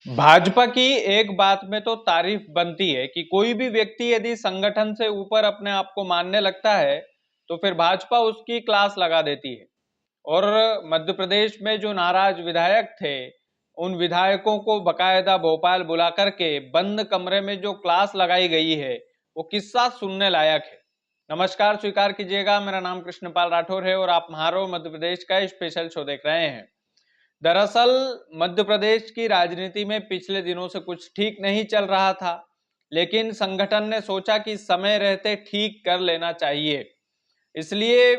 भाजपा की एक बात में तो तारीफ बनती है कि कोई भी व्यक्ति यदि संगठन से ऊपर अपने आप को मानने लगता है तो फिर भाजपा उसकी क्लास लगा देती है। और मध्य प्रदेश में जो नाराज विधायक थे उन विधायकों को बकायदा भोपाल बुला करके बंद कमरे में जो क्लास लगाई गई है वो किस्सा सुनने लायक है। नमस्कार, स्वीकार कीजिएगा, मेरा नाम कृष्णपाल राठौर है और आप महारो मध्य प्रदेश का स्पेशल शो देख रहे हैं। दरअसल मध्य प्रदेश की राजनीति में पिछले दिनों से कुछ ठीक नहीं चल रहा था, लेकिन संगठन ने सोचा कि समय रहते ठीक कर लेना चाहिए। इसलिए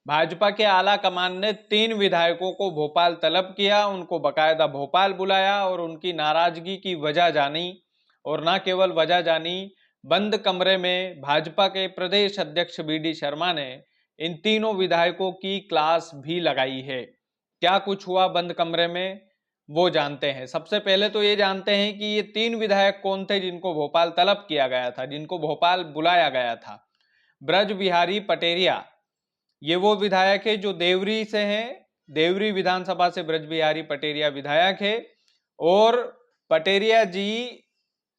भाजपा के आला कमान ने 3 विधायकों को भोपाल तलब किया, उनको बकायदा भोपाल बुलाया और उनकी नाराजगी की वजह जानी। और न केवल वजह जानी, बंद कमरे में भाजपा के प्रदेश अध्यक्ष बी.डी. शर्मा ने इन तीनों विधायकों की क्लास भी लगाई है। क्या कुछ हुआ बंद कमरे में, वो जानते हैं। सबसे पहले तो ये जानते हैं कि ये 3 विधायक कौन थे जिनको भोपाल तलब किया गया था, जिनको भोपाल बुलाया गया था। ब्रज बिहारी पटेरिया, ये वो विधायक है जो देवरी से हैं। देवरी विधानसभा से ब्रज बिहारी पटेरिया विधायक है। और पटेरिया जी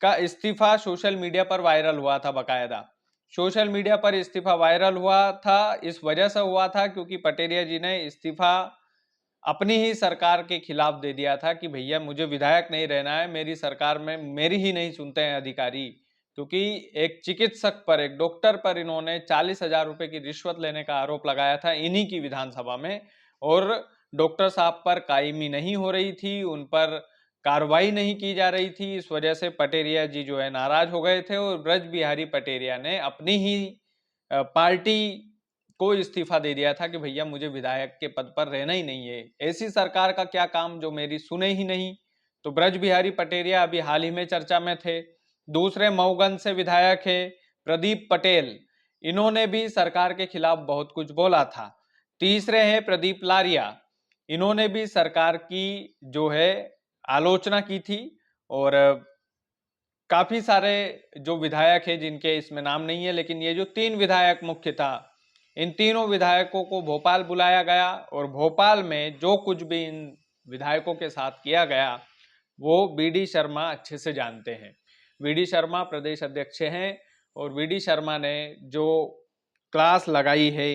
का इस्तीफा सोशल मीडिया पर वायरल हुआ था। बकायदा सोशल मीडिया पर इस्तीफा वायरल हुआ था, इस वजह से हुआ था क्योंकि पटेरिया जी ने इस्तीफा अपनी ही सरकार के खिलाफ दे दिया था कि भैया मुझे विधायक नहीं रहना है, मेरी सरकार में मेरी ही नहीं सुनते हैं अधिकारी। क्योंकि एक चिकित्सक पर, एक डॉक्टर पर इन्होंने 40,000 रुपए की रिश्वत लेने का आरोप लगाया था इन्हीं की विधानसभा में। और डॉक्टर साहब पर कायमी नहीं हो रही थी, उन पर कार्रवाई नहीं की जा रही थी। इस वजह से पटेरिया जी जो है नाराज हो गए थे और ब्रज बिहारी पटेरिया ने अपनी ही पार्टी को इस्तीफा दे दिया था कि भैया मुझे विधायक के पद पर रहना ही नहीं है, ऐसी सरकार का क्या काम जो मेरी सुने ही नहीं। तो ब्रज बिहारी पटेरिया अभी हाल ही में चर्चा में थे। दूसरे मऊगंज से विधायक है प्रदीप पटेल, इन्होंने भी सरकार के खिलाफ बहुत कुछ बोला था। तीसरे हैं प्रदीप लारिया, इन्होंने भी सरकार की जो है आलोचना की थी। और काफी सारे जो विधायक हैं जिनके इसमें नाम नहीं है, लेकिन ये जो 3 विधायक मुख्य था, इन तीनों विधायकों को भोपाल बुलाया गया और भोपाल में जो कुछ भी इन विधायकों के साथ किया गया वो बी.डी. शर्मा अच्छे से जानते हैं। बी.डी. शर्मा प्रदेश अध्यक्ष हैं और बी.डी. शर्मा ने जो क्लास लगाई है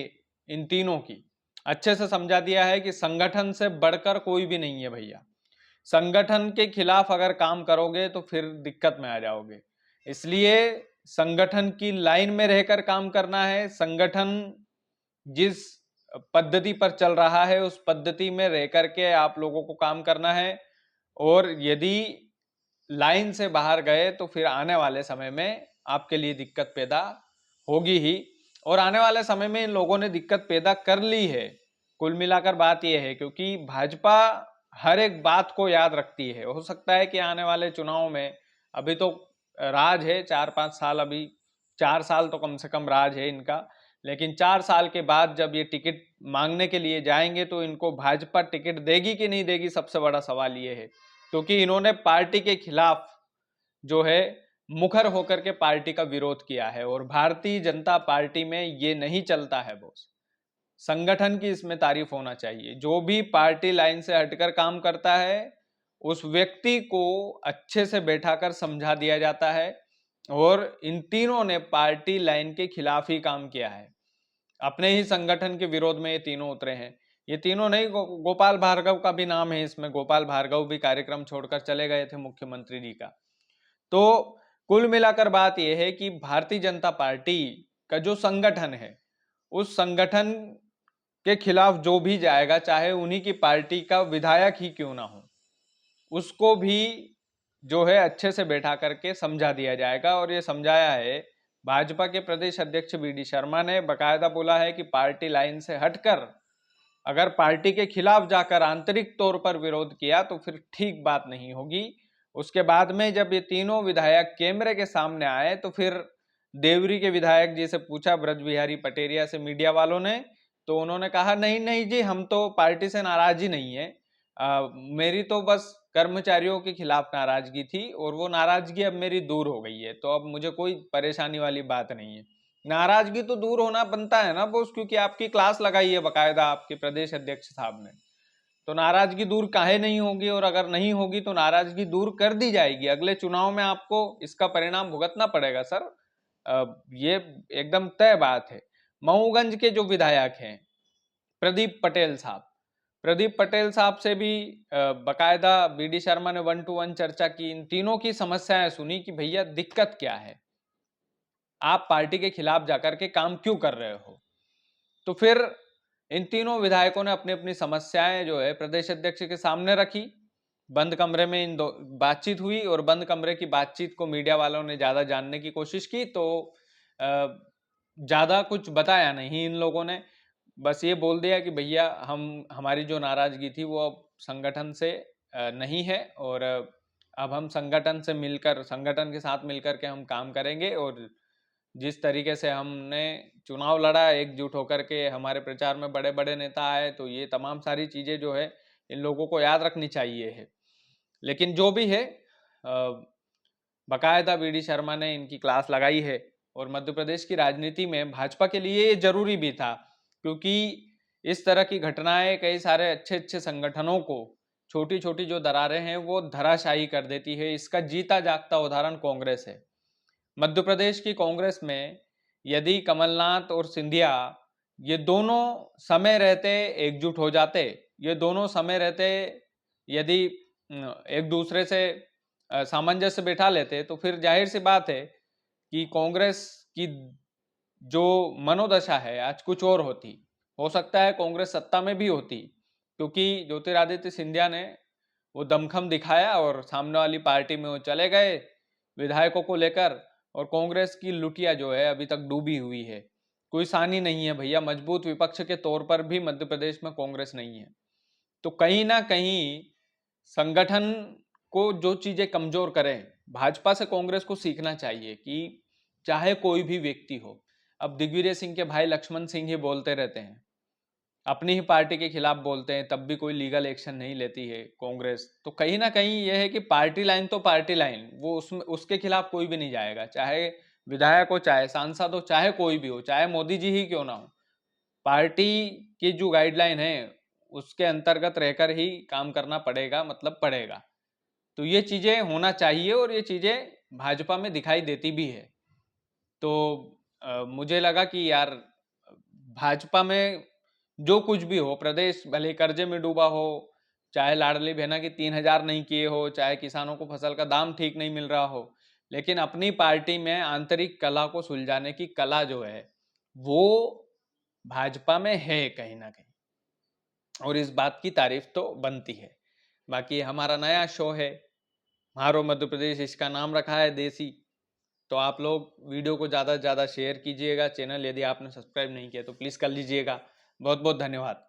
इन तीनों की, अच्छे से समझा दिया है कि संगठन से बढ़कर कोई भी नहीं है भैया। संगठन के खिलाफ अगर काम करोगे तो फिर दिक्कत में आ जाओगे। इसलिए संगठन की लाइन में रहकर काम करना है। संगठन जिस पद्धति पर चल रहा है उस पद्धति में रह करके आप लोगों को काम करना है। और यदि लाइन से बाहर गए तो फिर आने वाले समय में आपके लिए दिक्कत पैदा होगी ही। और आने वाले समय में इन लोगों ने दिक्कत पैदा कर ली है। कुल मिलाकर बात यह है, क्योंकि भाजपा हर एक बात को याद रखती है। हो सकता है कि आने वाले चुनाव में, अभी तो राज है 4-5 साल, अभी 4 साल तो कम से कम राज है इनका, लेकिन 4 साल के बाद जब ये टिकट मांगने के लिए जाएंगे तो इनको भाजपा टिकट देगी कि नहीं देगी, सबसे बड़ा सवाल ये है। क्योंकि इन्होंने पार्टी के खिलाफ जो है मुखर होकर के पार्टी का विरोध किया है और भारतीय जनता पार्टी में ये नहीं चलता है बॉस। संगठन की इसमें तारीफ होना चाहिए। जो भी पार्टी लाइन से हटकर काम करता है उस व्यक्ति को अच्छे से बैठाकर समझा दिया जाता है। और इन तीनों ने पार्टी लाइन के खिलाफ ही काम किया है, अपने ही संगठन के विरोध में ये तीनों उतरे हैं। ये तीनों नहीं, गोपाल भार्गव का भी नाम है इसमें। गोपाल भार्गव भी कार्यक्रम छोड़कर चले गए थे मुख्यमंत्री जी का। तो कुल मिलाकर बात यह है कि भारतीय जनता पार्टी का जो संगठन है उस संगठन के खिलाफ जो भी जाएगा, चाहे उन्हीं की पार्टी का विधायक ही क्यों ना हो, उसको भी जो है अच्छे से बैठा करके समझा दिया जाएगा। और ये समझाया है भाजपा के प्रदेश अध्यक्ष बी.डी. शर्मा ने। बकायदा बोला है कि पार्टी लाइन से हटकर अगर पार्टी के खिलाफ जाकर आंतरिक तौर पर विरोध किया तो फिर ठीक बात नहीं होगी। उसके बाद में जब ये तीनों विधायक कैमरे के सामने आए तो फिर देवरी के विधायक जी से पूछा, ब्रज बिहारी पटेरिया से, मीडिया वालों ने, तो उन्होंने कहा नहीं नहीं जी, हम तो पार्टी से नाराज ही नहीं है। मेरी तो बस कर्मचारियों के खिलाफ नाराजगी थी और वो नाराजगी अब मेरी दूर हो गई है, तो अब मुझे कोई परेशानी वाली बात नहीं है। नाराजगी तो दूर होना बनता है ना बॉस, क्योंकि आपकी क्लास लगाई है बकायदा आपके प्रदेश अध्यक्ष साहब ने। तो नाराजगी दूर काहे नहीं होगी, और अगर नहीं होगी तो नाराजगी दूर कर दी जाएगी। अगले चुनाव में आपको इसका परिणाम भुगतना पड़ेगा सर, ये एकदम तय बात है। मऊगंज के जो विधायक हैं प्रदीप पटेल साहब, प्रदीप पटेल साहब से भी बकायदा बीडी शर्मा ने 1 to 1 चर्चा की, इन तीनों की समस्याएं सुनी कि भैया दिक्कत क्या है, आप पार्टी के खिलाफ जाकर के काम क्यों कर रहे हो। तो फिर इन तीनों विधायकों ने अपनी अपनी समस्याएं जो है प्रदेश अध्यक्ष के सामने रखी। बंद कमरे में इन दो बातचीत हुई, और बंद कमरे की बातचीत को मीडिया वालों ने ज्यादा जानने की कोशिश की, तो ज्यादा कुछ बताया नहीं इन लोगों ने। बस ये बोल दिया कि भैया हमारी जो नाराजगी थी वो अब संगठन से नहीं है, और अब हम संगठन से मिलकर, संगठन के साथ मिलकर के हम काम करेंगे, और जिस तरीके से हमने चुनाव लड़ा एकजुट होकर के, हमारे प्रचार में बड़े बड़े नेता आए, तो ये तमाम सारी चीजें जो है इन लोगों को याद रखनी चाहिए है। लेकिन जो भी है, बकायदा बीडी शर्मा ने इनकी क्लास लगाई है, और मध्य प्रदेश की राजनीति में भाजपा के लिए ये जरूरी भी था, क्योंकि इस तरह की घटनाएं कई सारे अच्छे अच्छे संगठनों को, छोटी छोटी जो दरारें हैं वो धराशायी कर देती है। इसका जीता जागता उदाहरण कांग्रेस है। मध्य प्रदेश की कांग्रेस में यदि कमलनाथ और सिंधिया ये दोनों समय रहते एकजुट हो जाते, ये दोनों समय रहते यदि एक दूसरे से सामंजस्य बैठा लेते, तो फिर जाहिर सी बात है कि कांग्रेस की जो मनोदशा है आज कुछ और होती। हो सकता है कांग्रेस सत्ता में भी होती, क्योंकि ज्योतिरादित्य सिंधिया ने वो दमखम दिखाया और सामने वाली पार्टी में वो चले गए विधायकों को लेकर, और कांग्रेस की लुटिया जो है अभी तक डूबी हुई है। कोई सानी नहीं है भैया, मजबूत विपक्ष के तौर पर भी मध्य प्रदेश में कांग्रेस नहीं है। तो कहीं ना कहीं संगठन को जो चीजें कमजोर करें, भाजपा से कांग्रेस को सीखना चाहिए कि चाहे कोई भी व्यक्ति हो। अब दिग्विजय सिंह के भाई लक्ष्मण सिंह ही बोलते रहते हैं, अपनी ही पार्टी के खिलाफ बोलते हैं, तब भी कोई लीगल एक्शन नहीं लेती है कांग्रेस। तो कहीं ना कहीं यह है कि पार्टी लाइन तो पार्टी लाइन, वो उसमें उसके खिलाफ कोई भी नहीं जाएगा, चाहे विधायक हो, चाहे सांसद हो, चाहे कोई भी हो, चाहे मोदी जी ही क्यों ना हो। पार्टी की जो गाइडलाइन है उसके अंतर्गत रहकर ही काम करना पड़ेगा, मतलब पड़ेगा। तो ये चीजें होना चाहिए, और ये चीजें भाजपा में दिखाई देती भी है। तो मुझे लगा कि यार भाजपा में जो कुछ भी हो, प्रदेश भले कर्जे में डूबा हो, चाहे लाडली बहना की 3,000 नहीं किए हो, चाहे किसानों को फसल का दाम ठीक नहीं मिल रहा हो, लेकिन अपनी पार्टी में आंतरिक कला को सुलझाने की कला जो है वो भाजपा में है कहीं ना कहीं, और इस बात की तारीफ तो बनती है। बाकी हमारा नया शो है मारो मध्य प्रदेश, इसका नाम रखा है देसी। तो आप लोग वीडियो को ज़्यादा से ज़्यादा शेयर कीजिएगा, चैनल यदि आपने सब्सक्राइब नहीं किया तो प्लीज़ कर लीजिएगा। बहुत बहुत धन्यवाद।